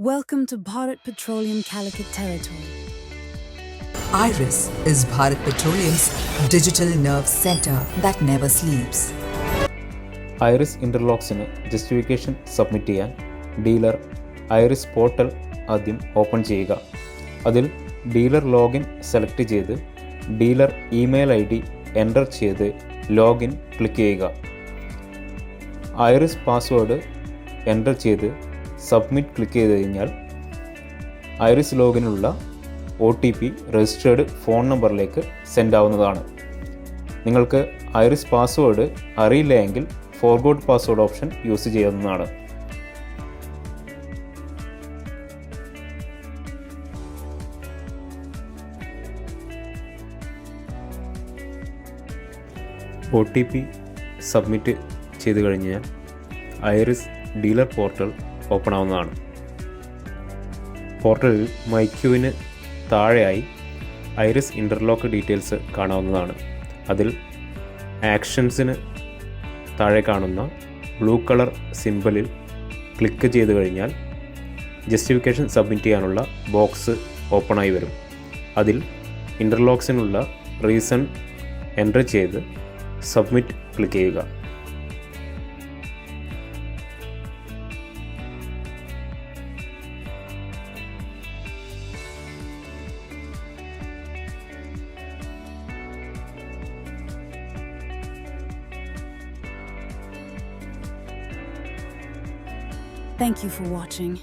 Welcome to Bharat Petroleum Calicut territory. IRIS is Bharat Petroleum's digital nerve center that never sleeps. IRIS ഇൻ്റർലോക്സിന് justification submit ചെയ്യാൻ dealer IRIS portal ആദ്യം open ചെയ്യുക. അതിൽ dealer login select ചെയ്ത് dealer email ID enter ചെയ്ത് login click ചെയ്യുക. IRIS password enter ചെയ്ത് submit click ചെയ്ത് കഴിഞ്ഞാൽ ഐറിസ് ലോഗിനുള്ള OTP രജിസ്റ്റേർഡ് ഫോൺ നമ്പറിലേക്ക് സെൻഡ് ആവുന്നതാണ്. നിങ്ങൾക്ക് ഐറിസ് പാസ്വേഡ് അറിയില്ല എങ്കിൽ ഫോർഗോട്ട് പാസ്വേഡ് ഓപ്ഷൻ യൂസ് ചെയ്യാവുന്നതാണ്. OTP സബ്മിറ്റ് ചെയ്ത് കഴിഞ്ഞാൽ ഐറിസ് ഡീലർ പോർട്ടൽ ഓപ്പൺ ആവുന്നതാണ്. പോർട്ടലിൽ മൈക്യൂവിന് താഴെയായി ഐറിസ് ഇൻ്റർലോക്ക് ഡീറ്റെയിൽസ് കാണാവുന്നതാണ്. അതിൽ ആക്ഷൻസിന് താഴെ കാണുന്ന ബ്ലൂ കളർ സിംബലിൽ ക്ലിക്ക് ചെയ്ത് കഴിഞ്ഞാൽ ജസ്റ്റിഫിക്കേഷൻ സബ്മിറ്റ് ചെയ്യാനുള്ള ബോക്സ് ഓപ്പണായി വരും. അതിൽ ഇൻ്റർലോക്സിനുള്ള റീസൺ എൻ്റർ ചെയ്ത് സബ്മിറ്റ് ക്ലിക്ക് ചെയ്യുക. Thank you for watching.